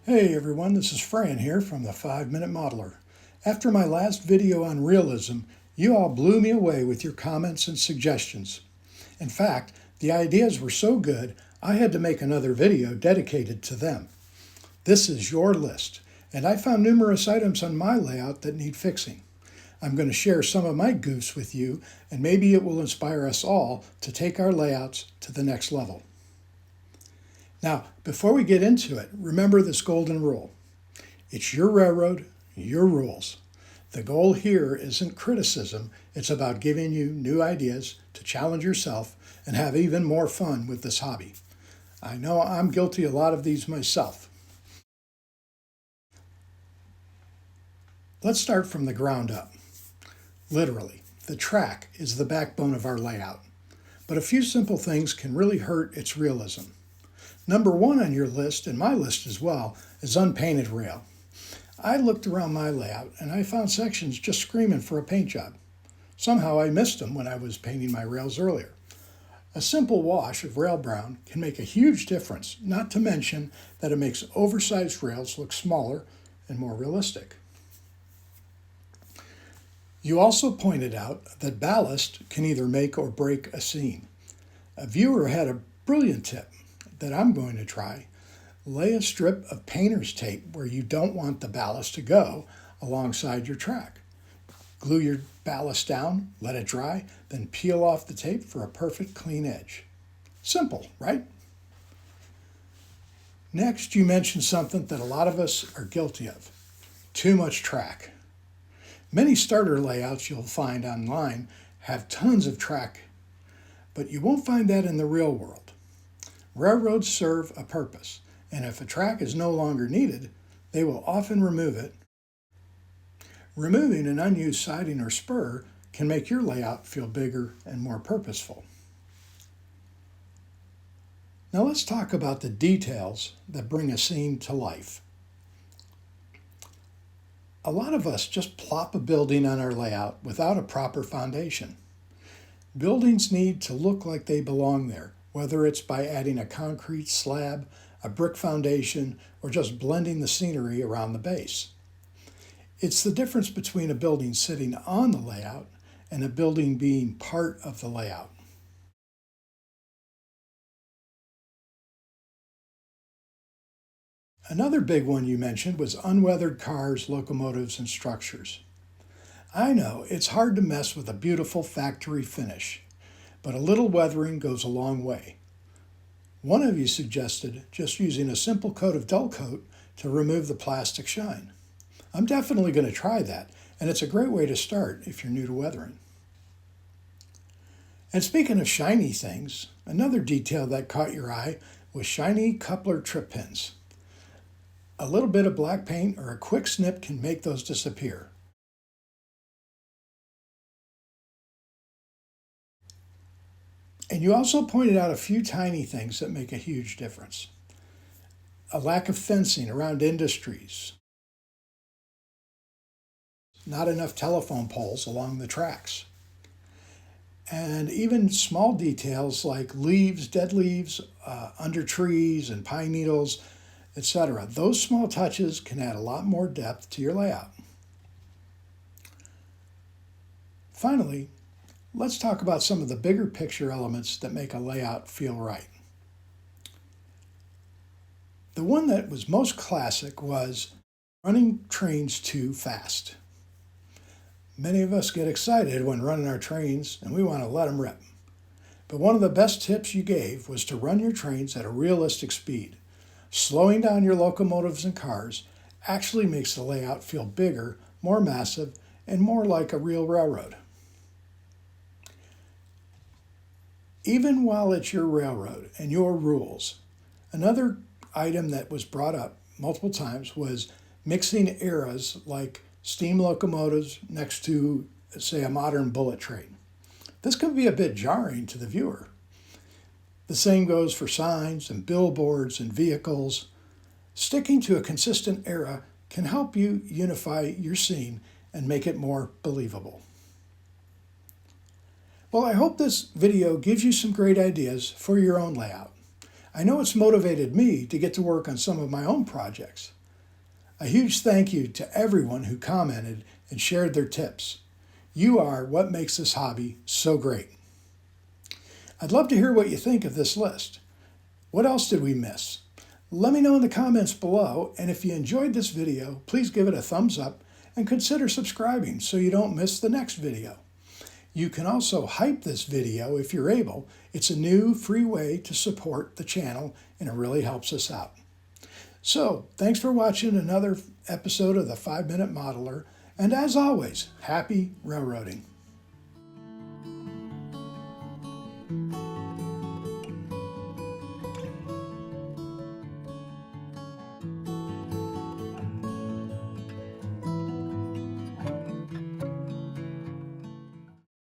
Hey everyone, this is Fran here from the 5-Minute Modeler. After my last video on realism, you all blew me away with your comments and suggestions. In fact, the ideas were so good, I had to make another video dedicated to them. This is your list, and I found numerous items on my layout that need fixing. I'm going to share some of my goofs with you, and maybe it will inspire us all to take our layouts to the next level. Now, before we get into it, remember this golden rule. It's your railroad, your rules. The goal here isn't criticism, it's about giving you new ideas to challenge yourself and have even more fun with this hobby. I know I'm guilty of a lot of these myself. Let's start from the ground up. Literally, the track is the backbone of our layout, but a few simple things can really hurt its realism. Number one on your list, and my list as well, is unpainted rail. I looked around my layout and I found sections just screaming for a paint job. Somehow I missed them when I was painting my rails earlier. A simple wash of rail brown can make a huge difference, not to mention that it makes oversized rails look smaller and more realistic. You also pointed out that ballast can either make or break a scene. A viewer had a brilliant tip that I'm going to try. Lay a strip of painter's tape where you don't want the ballast to go alongside your track. Glue your ballast down, let it dry, then peel off the tape for a perfect clean edge. Simple, right? Next, you mentioned something that a lot of us are guilty of. Too much track. Many starter layouts you'll find online have tons of track, but you won't find that in the real world. Railroads serve a purpose, and if a track is no longer needed, they will often remove it. Removing an unused siding or spur can make your layout feel bigger and more purposeful. Now let's talk about the details that bring a scene to life. A lot of us just plop a building on our layout without a proper foundation. Buildings need to look like they belong there, whether it's by adding a concrete slab, a brick foundation, or just blending the scenery around the base. It's the difference between a building sitting on the layout and a building being part of the layout. Another big one you mentioned was unweathered cars, locomotives, and structures. I know it's hard to mess with a beautiful factory finish, but a little weathering goes a long way. One of you suggested just using a simple coat of dull coat to remove the plastic shine. I'm definitely going to try that, and it's a great way to start if you're new to weathering. And speaking of shiny things, another detail that caught your eye was shiny coupler trip pins. A little bit of black paint or a quick snip can make those disappear. And you also pointed out a few tiny things that make a huge difference. A lack of fencing around industries. Not enough telephone poles along the tracks. And even small details like leaves, dead leaves, under trees and pine needles, etc. Those small touches can add a lot more depth to your layout. Finally, let's talk about some of the bigger picture elements that make a layout feel right. The one that was most classic was running trains too fast. Many of us get excited when running our trains and we want to let them rip. But one of the best tips you gave was to run your trains at a realistic speed. Slowing down your locomotives and cars actually makes the layout feel bigger, more massive, and more like a real railroad. Even while it's your railroad and your rules, another item that was brought up multiple times was mixing eras like steam locomotives next to, say, a modern bullet train. This can be a bit jarring to the viewer. The same goes for signs and billboards and vehicles. Sticking to a consistent era can help you unify your scene and make it more believable. Well, I hope this video gives you some great ideas for your own layout. I know it's motivated me to get to work on some of my own projects. A huge thank you to everyone who commented and shared their tips. You are what makes this hobby so great. I'd love to hear what you think of this list. What else did we miss? Let me know in the comments below, and if you enjoyed this video, please give it a thumbs up and consider subscribing so you don't miss the next video. You can also hype this video if you're able. It's a new free way to support the channel, and it really helps us out. So, thanks for watching another episode of the 5 Minute Modeler, and as always, happy railroading.